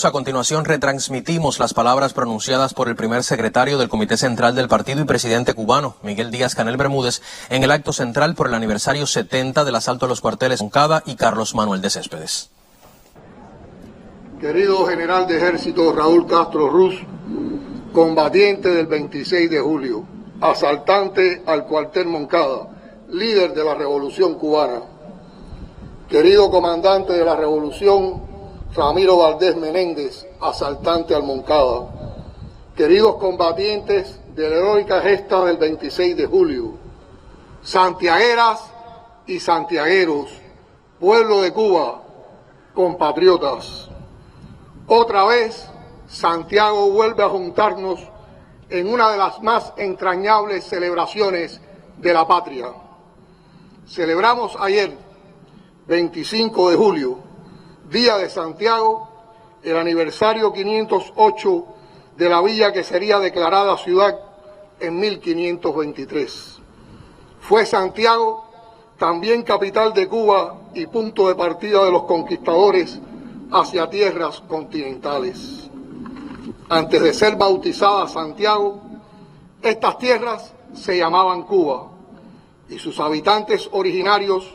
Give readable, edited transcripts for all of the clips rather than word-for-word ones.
A continuación retransmitimos las palabras pronunciadas por el primer secretario del Comité Central del Partido y presidente cubano, Miguel Díaz-Canel Bermúdez, en el acto central por el aniversario 70 del asalto a los cuarteles Moncada y Carlos Manuel de Céspedes. Querido general de ejército Raúl Castro Ruz, combatiente del 26 de julio, asaltante al cuartel Moncada, líder de la Revolución Cubana, querido comandante de la Revolución Ramiro Valdés Menéndez, asaltante al Moncada, queridos combatientes de la heroica gesta del 26 de julio, santiagueras y santiagueros, pueblo de Cuba, compatriotas. Otra vez, Santiago vuelve a juntarnos en una de las más entrañables celebraciones de la patria. Celebramos ayer, 25 de julio, Día de Santiago, el aniversario 508 de la villa que sería declarada ciudad en 1523. Fue Santiago también capital de Cuba y punto de partida de los conquistadores hacia tierras continentales. Antes de ser bautizada Santiago, estas tierras se llamaban Cuba y sus habitantes originarios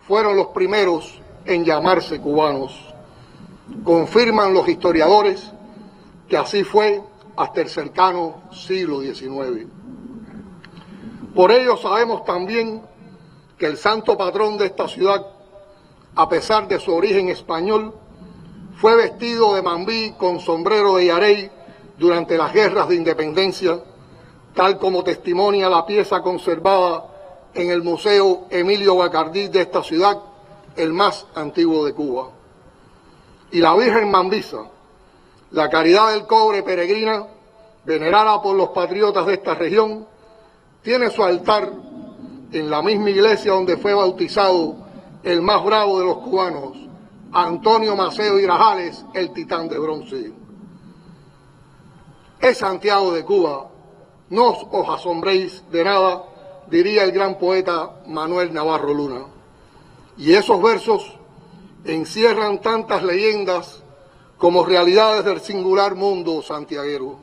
fueron los primeros en llamarse cubanos. Confirman los historiadores que así fue hasta el cercano siglo XIX. Por ello sabemos también que el santo patrón de esta ciudad, a pesar de su origen español, fue vestido de mambí con sombrero de yarey durante las guerras de independencia, tal como testimonia la pieza conservada en el Museo Emilio Bacardí de esta ciudad, el más antiguo de Cuba. Y la Virgen Mambisa, la caridad del cobre peregrina, venerada por los patriotas de esta región, tiene su altar en la misma iglesia donde fue bautizado el más bravo de los cubanos, Antonio Maceo y Grajales, el titán de bronce. Es Santiago de Cuba, no os asombréis de nada, diría el gran poeta Manuel Navarro Luna. Y esos versos encierran tantas leyendas como realidades del singular mundo santiaguero.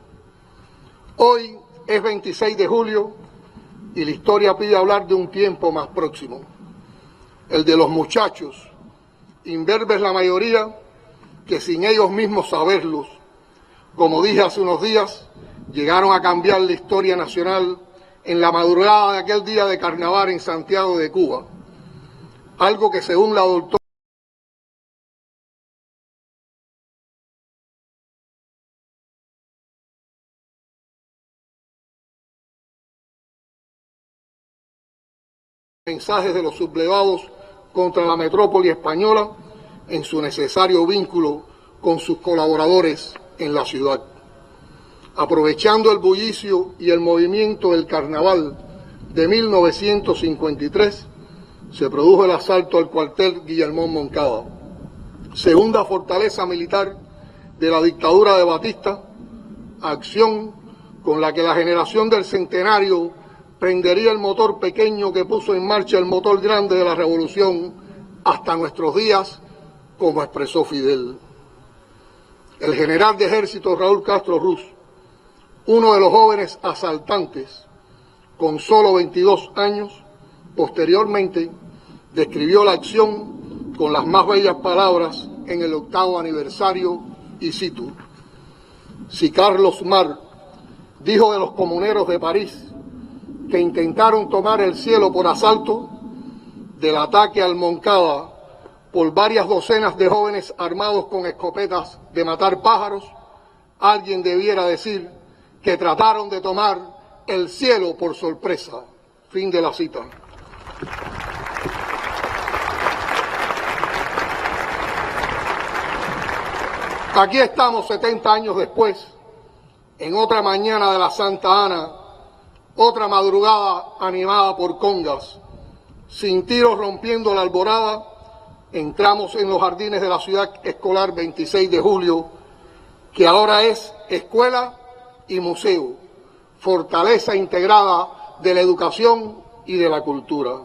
Hoy es 26 de julio y la historia pide hablar de un tiempo más próximo, el de los muchachos, imberbes la mayoría, que sin ellos mismos saberlos, como dije hace unos días, llegaron a cambiar la historia nacional en la madrugada de aquel día de carnaval en Santiago de Cuba. Algo que según la doctora mensajes de los sublevados contra la metrópoli española en su necesario vínculo con sus colaboradores en la ciudad. Aprovechando el bullicio y el movimiento del carnaval de 1953, se produjo el asalto al cuartel Guillermón Moncada, segunda fortaleza militar de la dictadura de Batista, acción con la que la generación del centenario prendería el motor pequeño que puso en marcha el motor grande de la revolución hasta nuestros días, como expresó Fidel. El general de ejército Raúl Castro Ruz, uno de los jóvenes asaltantes, con solo 22 años, posteriormente describió la acción con las más bellas palabras en el 8º aniversario, y cito: si Carlos Mar dijo de los comuneros de París que intentaron tomar el cielo por asalto, del ataque al Moncada por varias docenas de jóvenes armados con escopetas de matar pájaros, alguien debiera decir que trataron de tomar el cielo por sorpresa. Fin de la cita. Aquí estamos 70 años después, en otra mañana de la Santa Ana, otra madrugada animada por congas, sin tiros rompiendo la alborada, entramos en los jardines de la ciudad escolar 26 de julio, que ahora es escuela y museo, fortaleza integrada de la educación y de la cultura.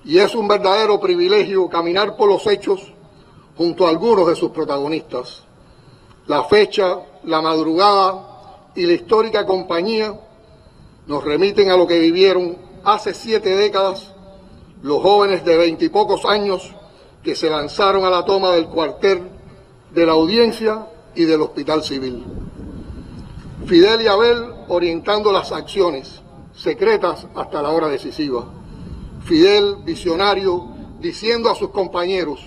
Y es un verdadero privilegio caminar por los hechos junto a algunos de sus protagonistas. La fecha, la madrugada y la histórica compañía nos remiten a lo que vivieron hace 7 décadas los jóvenes de 20 y pocos años que se lanzaron a la toma del cuartel, de la audiencia y del hospital civil. Fidel y Abel orientando las acciones, secretas hasta la hora decisiva. Fidel, visionario, diciendo a sus compañeros: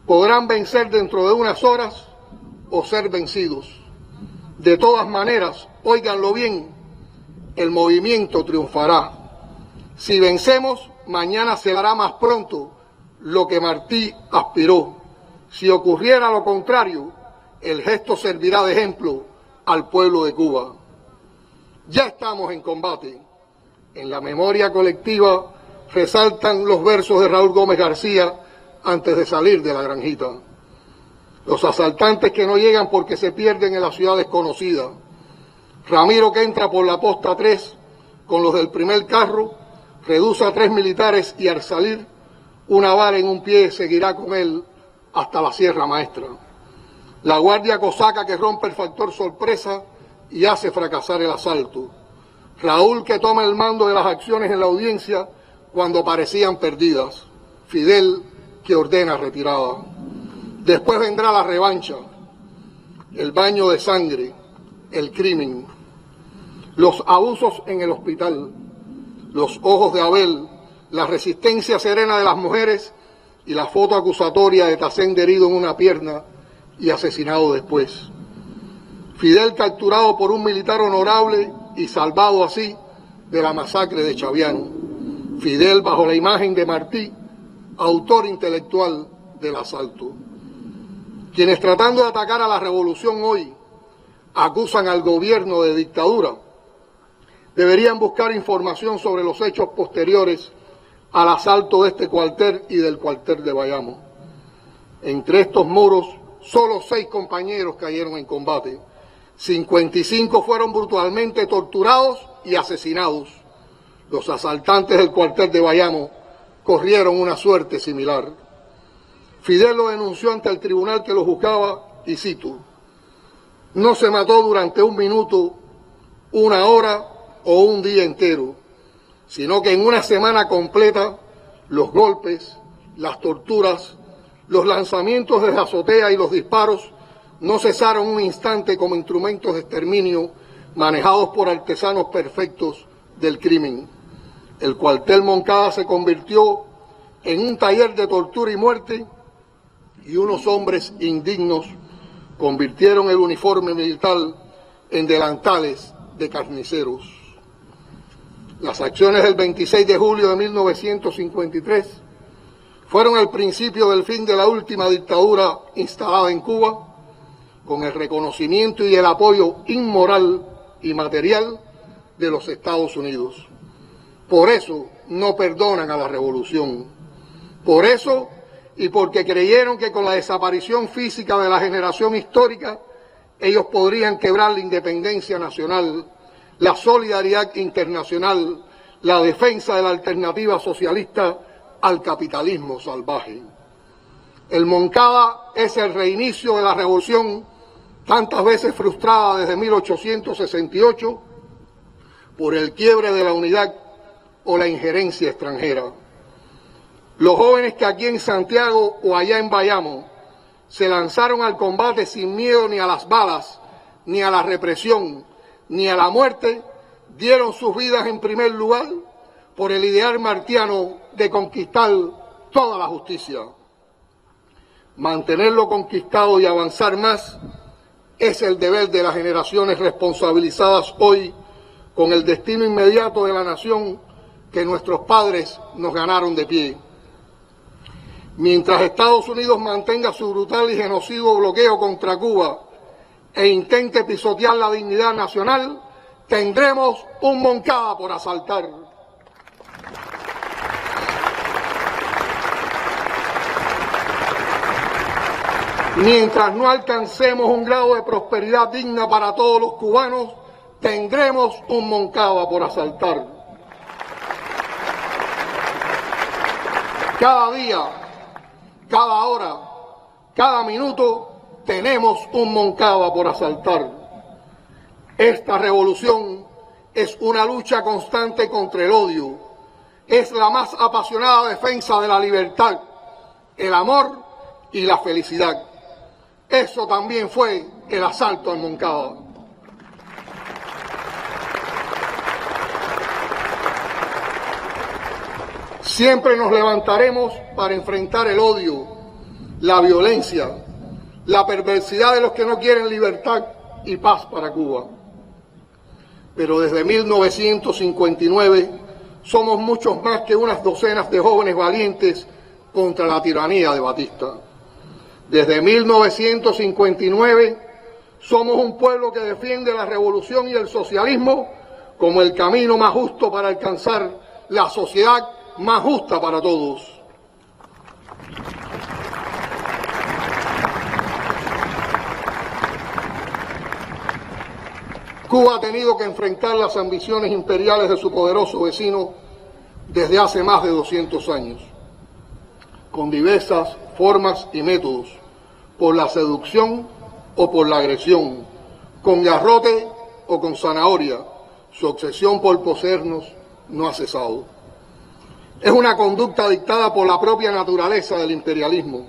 podrán vencer dentro de unas horas o ser vencidos. De todas maneras, óiganlo bien, el movimiento triunfará. Si vencemos, mañana se hará más pronto lo que Martí aspiró. Si ocurriera lo contrario, el gesto servirá de ejemplo al pueblo de Cuba. Ya estamos en combate. En la memoria colectiva resaltan los versos de Raúl Gómez García antes de salir de la granjita. Los asaltantes que no llegan porque se pierden en la ciudad desconocida. Ramiro, que entra por la posta 3 con los del primer carro, reduce a 3 militares y al salir, una bala en un pie seguirá con él hasta la Sierra Maestra. La guardia cosaca que rompe el factor sorpresa y hace fracasar el asalto. Raúl, que toma el mando de las acciones en la audiencia cuando parecían perdidas. Fidel, que ordena retirada. Después vendrá la revancha, el baño de sangre, el crimen, los abusos en el hospital, los ojos de Abel, la resistencia serena de las mujeres y la foto acusatoria de Tacén herido en una pierna y asesinado después. Fidel capturado por un militar honorable y salvado así de la masacre de Chaviano. Fidel bajo la imagen de Martí, autor intelectual del asalto. Quienes tratando de atacar a la revolución hoy acusan al gobierno de dictadura, deberían buscar información sobre los hechos posteriores al asalto de este cuartel y del cuartel de Bayamo. Entre estos muros, solo 6 compañeros cayeron en combate. 55 fueron brutalmente torturados y asesinados. Los asaltantes del cuartel de Bayamo corrieron una suerte similar. Fidel lo denunció ante el tribunal que lo juzgaba y cito: no se mató durante 1 minuto, 1 hora o un día entero, sino que en una semana completa los golpes, las torturas, los lanzamientos desde azotea y los disparos no cesaron un instante como instrumentos de exterminio manejados por artesanos perfectos del crimen. El cuartel Moncada se convirtió en un taller de tortura y muerte y unos hombres indignos convirtieron el uniforme militar en delantales de carniceros. Las acciones del 26 de julio de 1953 fueron el principio del fin de la última dictadura instalada en Cuba, con el reconocimiento y el apoyo inmoral y material de los Estados Unidos. Por eso no perdonan a la revolución. Por eso, y porque creyeron que con la desaparición física de la generación histórica, ellos podrían quebrar la independencia nacional, la solidaridad internacional, la defensa de la alternativa socialista al capitalismo salvaje. El Moncada es el reinicio de la revolución tantas veces frustrada desde 1868 por el quiebre de la unidad o la injerencia extranjera. Los jóvenes que aquí en Santiago o allá en Bayamo se lanzaron al combate sin miedo ni a las balas, ni a la represión, ni a la muerte, dieron sus vidas en primer lugar por el ideal martiano de conquistar toda la justicia. Mantenerlo conquistado y avanzar más es el deber de las generaciones responsabilizadas hoy con el destino inmediato de la nación que nuestros padres nos ganaron de pie. Mientras Estados Unidos mantenga su brutal y genocidio bloqueo contra Cuba e intente pisotear la dignidad nacional, tendremos un Moncada por asaltar. Mientras no alcancemos un grado de prosperidad digna para todos los cubanos, tendremos un Moncada por asaltar. Cada día, cada hora, cada minuto, tenemos un Moncada por asaltar. Esta revolución es una lucha constante contra el odio. Es la más apasionada defensa de la libertad, el amor y la felicidad. Eso también fue el asalto al Moncada. Siempre nos levantaremos para enfrentar el odio, la violencia, la perversidad de los que no quieren libertad y paz para Cuba. Pero desde 1959 somos muchos más que unas docenas de jóvenes valientes contra la tiranía de Batista. Desde 1959 somos un pueblo que defiende la revolución y el socialismo como el camino más justo para alcanzar la sociedad más justa para todos. Cuba ha tenido que enfrentar las ambiciones imperiales de su poderoso vecino desde hace más de 200 años, con diversas formas y métodos, por la seducción o por la agresión, con garrote o con zanahoria. Su obsesión por poseernos no ha cesado. Es una conducta dictada por la propia naturaleza del imperialismo,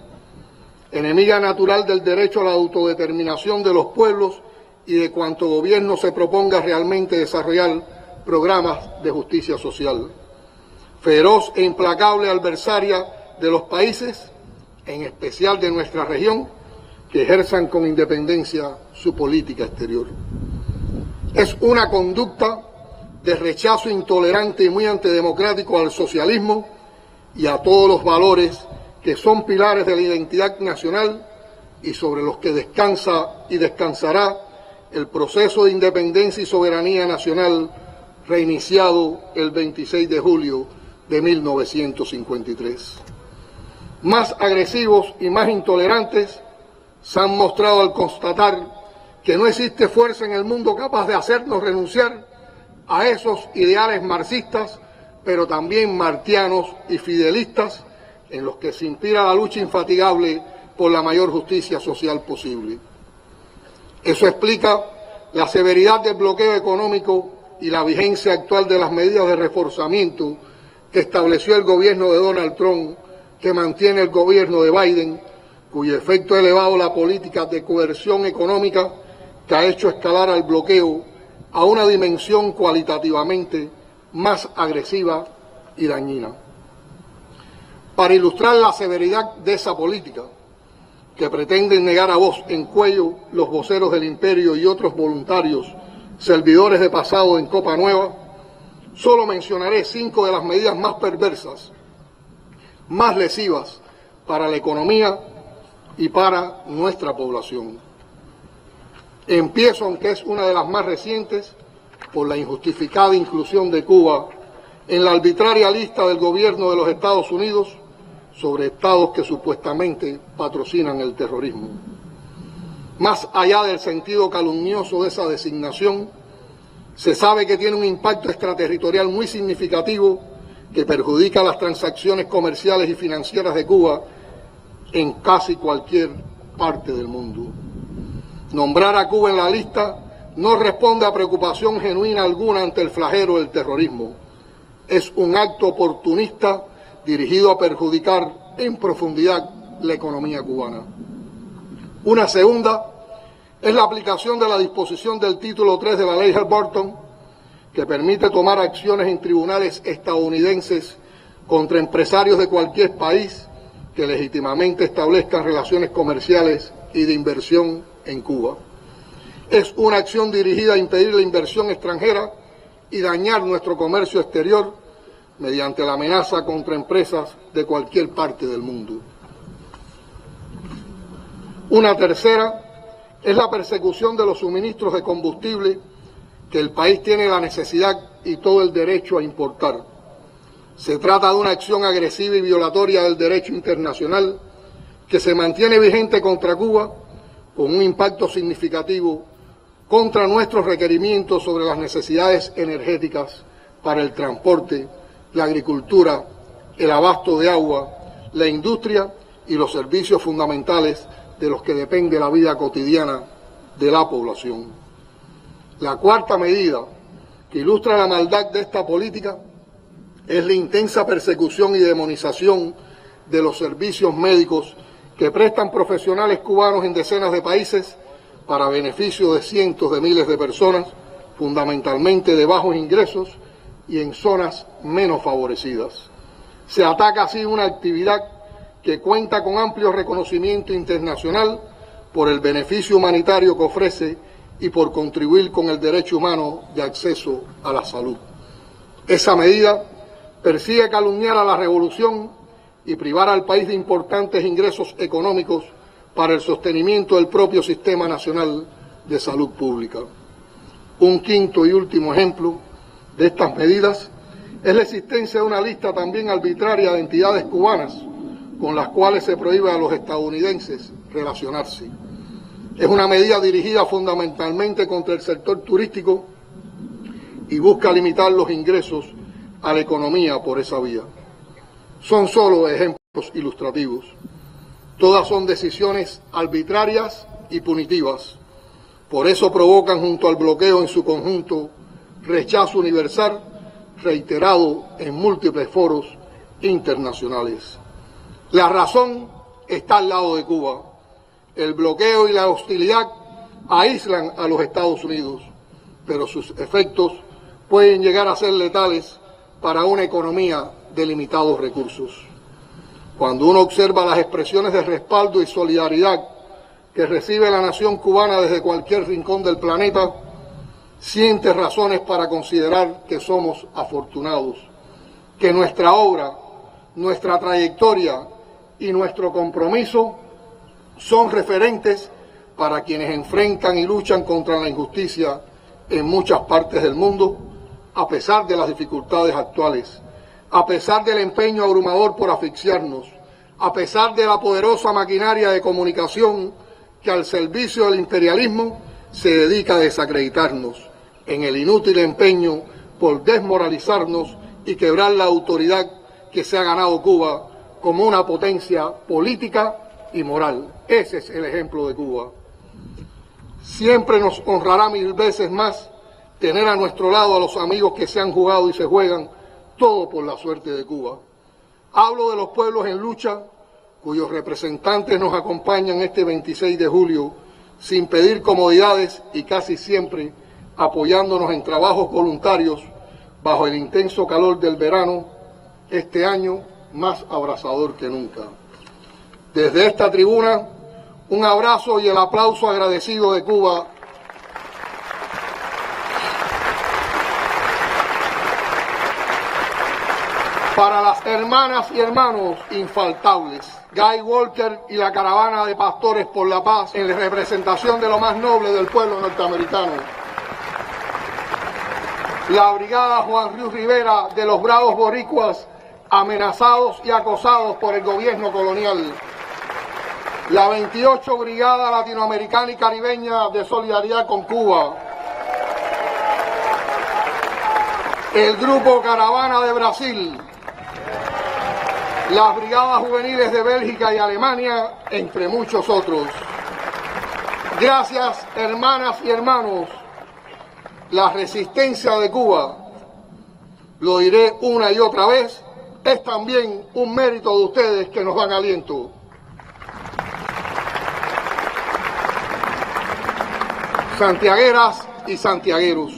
enemiga natural del derecho a la autodeterminación de los pueblos y de cuanto gobierno se proponga realmente desarrollar programas de justicia social. Feroz e implacable adversaria de los países, en especial de nuestra región, que ejerzan con independencia su política exterior. Es una conducta de rechazo intolerante y muy antidemocrático al socialismo y a todos los valores que son pilares de la identidad nacional y sobre los que descansa y descansará el proceso de independencia y soberanía nacional reiniciado el 26 de julio de 1953. Más agresivos y más intolerantes se han mostrado al constatar que no existe fuerza en el mundo capaz de hacernos renunciar a esos ideales marxistas, pero también martianos y fidelistas, en los que se inspira la lucha infatigable por la mayor justicia social posible. Eso explica la severidad del bloqueo económico y la vigencia actual de las medidas de reforzamiento que estableció el gobierno de Donald Trump, que mantiene el gobierno de Biden, cuyo efecto ha elevado la política de coerción económica que ha hecho escalar al bloqueo a una dimensión cualitativamente más agresiva y dañina. Para ilustrar la severidad de esa política, que pretenden negar a voz en cuello los voceros del imperio y otros voluntarios servidores de pasado en Copa Nueva, solo mencionaré 5 de las medidas más perversas, más lesivas para la economía y para nuestra población. Empiezo, aunque es una de las más recientes, por la injustificada inclusión de Cuba en la arbitraria lista del gobierno de los Estados Unidos sobre estados que supuestamente patrocinan el terrorismo. Más allá del sentido calumnioso de esa designación, se sabe que tiene un impacto extraterritorial muy significativo que perjudica las transacciones comerciales y financieras de Cuba en casi cualquier parte del mundo. Nombrar a Cuba en la lista no responde a preocupación genuina alguna ante el flagelo del terrorismo. Es un acto oportunista dirigido a perjudicar en profundidad la economía cubana. Una segunda es la aplicación de la disposición del título 3 de la ley Helms-Burton, que permite tomar acciones en tribunales estadounidenses contra empresarios de cualquier país que legítimamente establezcan relaciones comerciales y de inversión en Cuba. Es una acción dirigida a impedir la inversión extranjera y dañar nuestro comercio exterior mediante la amenaza contra empresas de cualquier parte del mundo. Una tercera es la persecución de los suministros de combustible que el país tiene la necesidad y todo el derecho a importar. Se trata de una acción agresiva y violatoria del derecho internacional que se mantiene vigente contra Cuba con un impacto significativo contra nuestros requerimientos sobre las necesidades energéticas para el transporte, la agricultura, el abasto de agua, la industria y los servicios fundamentales de los que depende la vida cotidiana de la población. La cuarta medida que ilustra la maldad de esta política es la intensa persecución y demonización de los servicios médicos que prestan profesionales cubanos en decenas de países para beneficio de cientos de miles de personas, fundamentalmente de bajos ingresos y en zonas menos favorecidas. Se ataca así una actividad que cuenta con amplio reconocimiento internacional por el beneficio humanitario que ofrece y por contribuir con el derecho humano de acceso a la salud. Esa medida persigue calumniar a la revolución y privar al país de importantes ingresos económicos para el sostenimiento del propio Sistema Nacional de Salud Pública. Un quinto y último ejemplo de estas medidas es la existencia de una lista también arbitraria de entidades cubanas con las cuales se prohíbe a los estadounidenses relacionarse. Es una medida dirigida fundamentalmente contra el sector turístico y busca limitar los ingresos a la economía por esa vía. Son solo ejemplos ilustrativos. Todas son decisiones arbitrarias y punitivas. Por eso provocan junto al bloqueo en su conjunto rechazo universal reiterado en múltiples foros internacionales. La razón está al lado de Cuba. El bloqueo y la hostilidad aíslan a los Estados Unidos, pero sus efectos pueden llegar a ser letales para una economía de limitados recursos. Cuando uno observa las expresiones de respaldo y solidaridad que recibe la nación cubana desde cualquier rincón del planeta, siente razones para considerar que somos afortunados, que nuestra obra, nuestra trayectoria y nuestro compromiso son referentes para quienes enfrentan y luchan contra la injusticia en muchas partes del mundo, a pesar de las dificultades actuales, a pesar del empeño abrumador por asfixiarnos, a pesar de la poderosa maquinaria de comunicación que al servicio del imperialismo se dedica a desacreditarnos, en el inútil empeño por desmoralizarnos y quebrar la autoridad que se ha ganado Cuba como una potencia política y moral. Ese es el ejemplo de Cuba. Siempre nos honrará 1000 veces más tener a nuestro lado a los amigos que se han jugado y se juegan todo por la suerte de Cuba. Hablo de los pueblos en lucha, cuyos representantes nos acompañan este 26 de julio, sin pedir comodidades y casi siempre apoyándonos en trabajos voluntarios bajo el intenso calor del verano, este año más abrasador que nunca. Desde esta tribuna, un abrazo y el aplauso agradecido de Cuba para las hermanas y hermanos infaltables, Guy Walker y la caravana de pastores por la paz en representación de lo más noble del pueblo norteamericano. La brigada Juan Rius Rivera de los bravos boricuas amenazados y acosados por el gobierno colonial. La 28 Brigada Latinoamericana y Caribeña de Solidaridad con Cuba. El Grupo Caravana de Brasil. Las Brigadas Juveniles de Bélgica y Alemania, entre muchos otros. Gracias, hermanas y hermanos. La resistencia de Cuba, lo diré una y otra vez, es también un mérito de ustedes que nos dan aliento. Santiagueras y santiagueros,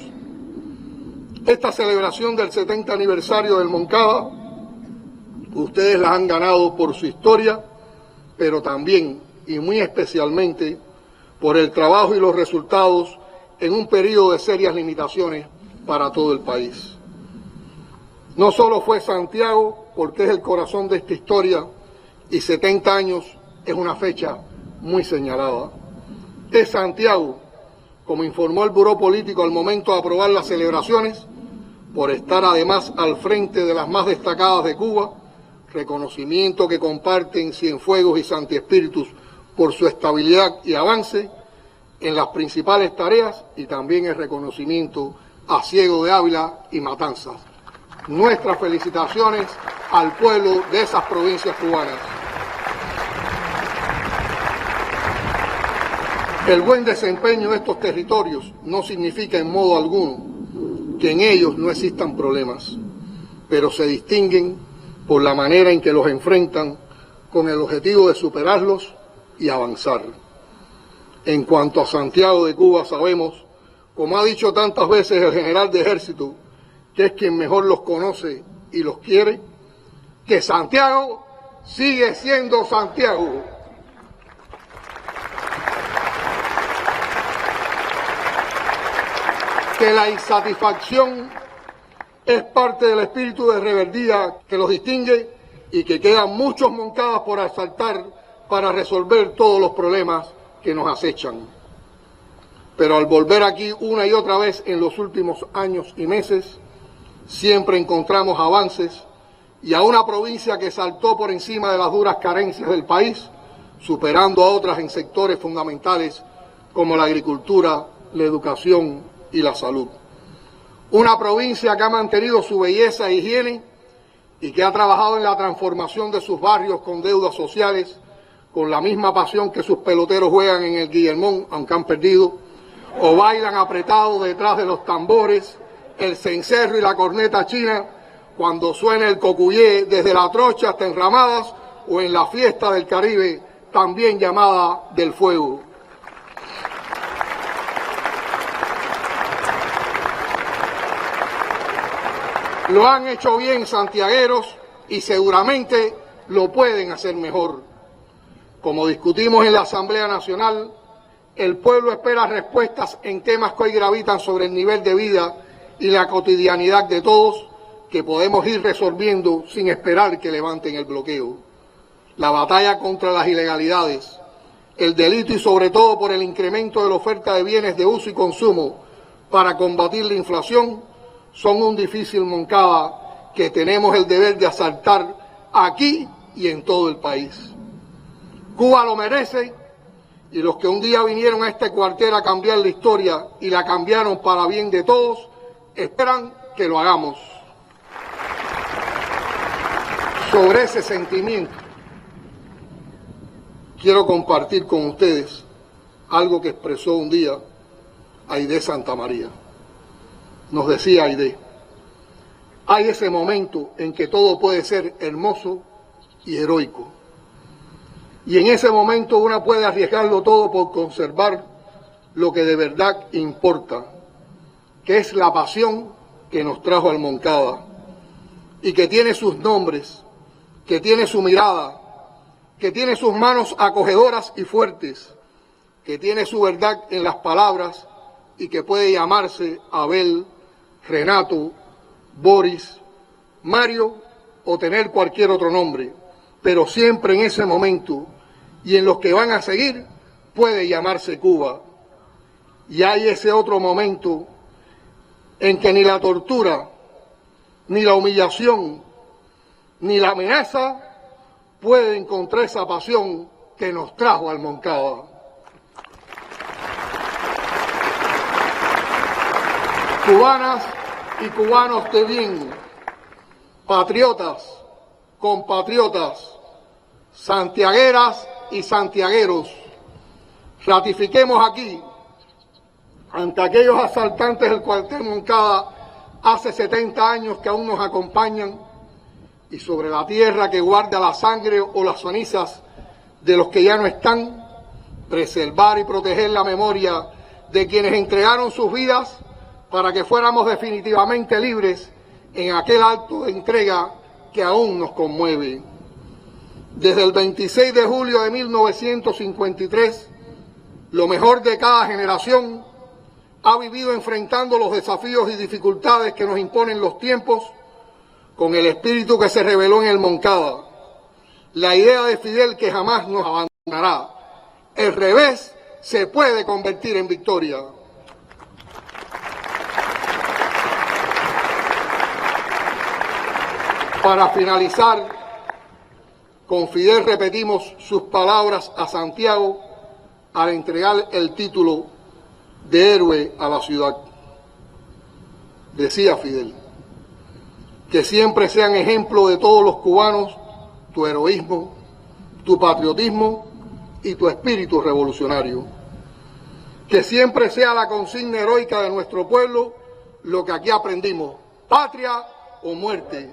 esta celebración del 70 aniversario del Moncada, ustedes la han ganado por su historia, pero también y muy especialmente por el trabajo y los resultados en un periodo de serias limitaciones para todo el país. No solo fue Santiago, porque es el corazón de esta historia, y 70 años es una fecha muy señalada. Es Santiago, como informó el Buró Político al momento de aprobar las celebraciones, por estar además al frente de las más destacadas de Cuba, reconocimiento que comparten Cienfuegos y Santi Espíritus por su estabilidad y avance en las principales tareas, y también el reconocimiento a Ciego de Ávila y Matanzas. Nuestras felicitaciones al pueblo de esas provincias cubanas. El buen desempeño de estos territorios no significa en modo alguno que en ellos no existan problemas, pero se distinguen por la manera en que los enfrentan con el objetivo de superarlos y avanzar. En cuanto a Santiago de Cuba, sabemos, como ha dicho tantas veces el general de ejército, que es quien mejor los conoce y los quiere, que Santiago sigue siendo Santiago. Que la insatisfacción es parte del espíritu de rebeldía que los distingue y que quedan muchos Moncadas por asaltar para resolver todos los problemas que nos acechan. Pero al volver aquí una y otra vez en los últimos años y meses, siempre encontramos avances y a una provincia que saltó por encima de las duras carencias del país, superando a otras en sectores fundamentales como la agricultura, la educación y la salud. Una provincia que ha mantenido su belleza e higiene y que ha trabajado en la transformación de sus barrios con deudas sociales, con la misma pasión que sus peloteros juegan en el Guillermón, aunque han perdido, o bailan apretados detrás de los tambores, el cencerro y la corneta china, cuando suena el cocuyé desde La Trocha hasta Enramadas, o en la fiesta del Caribe, también llamada del Fuego. Lo han hecho bien santiagueros y seguramente lo pueden hacer mejor. Como discutimos en la Asamblea Nacional, el pueblo espera respuestas en temas que hoy gravitan sobre el nivel de vida y la cotidianidad de todos, que podemos ir resolviendo sin esperar que levanten el bloqueo. La batalla contra las ilegalidades, el delito y sobre todo por el incremento de la oferta de bienes de uso y consumo para combatir la inflación, son un difícil Moncada que tenemos el deber de asaltar aquí y en todo el país. Cuba lo merece y los que un día vinieron a este cuartel a cambiar la historia y la cambiaron para bien de todos, esperan que lo hagamos. Sobre ese sentimiento, quiero compartir con ustedes algo que expresó un día Aide Santamaría. Nos decía Aide: hay ese momento en que todo puede ser hermoso y heroico. Y en ese momento uno puede arriesgarlo todo por conservar lo que de verdad importa, que es la pasión que nos trajo al Moncada y que tiene sus nombres, que tiene su mirada, que tiene sus manos acogedoras y fuertes, que tiene su verdad en las palabras y que puede llamarse Abel, Renato, Boris, Mario o tener cualquier otro nombre, pero siempre en ese momento y en los que van a seguir puede llamarse Cuba. Y hay ese otro momento en que ni la tortura, ni la humillación, ni la amenaza pueden contra esa pasión que nos trajo al Moncada. Cubanas y cubanos de bien, patriotas, compatriotas, santiagueras y santiagueros, ratifiquemos aquí, ante aquellos asaltantes del cuartel Moncada hace 70 años que aún nos acompañan, y sobre la tierra que guarda la sangre o las cenizas de los que ya no están, preservar y proteger la memoria de quienes entregaron sus vidas para que fuéramos definitivamente libres en aquel acto de entrega que aún nos conmueve. Desde el 26 de julio de 1953, lo mejor de cada generación ha vivido enfrentando los desafíos y dificultades que nos imponen los tiempos con el espíritu que se reveló en el Moncada, la idea de Fidel que jamás nos abandonará. El revés se puede convertir en victoria. Para finalizar, con Fidel repetimos sus palabras a Santiago al entregar el título de héroe a la ciudad. Decía Fidel: que siempre sean ejemplo de todos los cubanos tu heroísmo, tu patriotismo y tu espíritu revolucionario. Que siempre sea la consigna heroica de nuestro pueblo lo que aquí aprendimos, patria o muerte.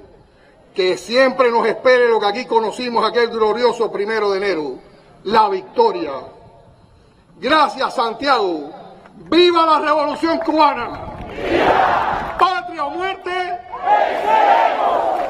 Que siempre nos espere lo que aquí conocimos aquel glorioso 1 de enero, la victoria. Gracias, Santiago. ¡Viva la Revolución Cubana! ¡Viva! ¡Patria o muerte! ¡Venceremos!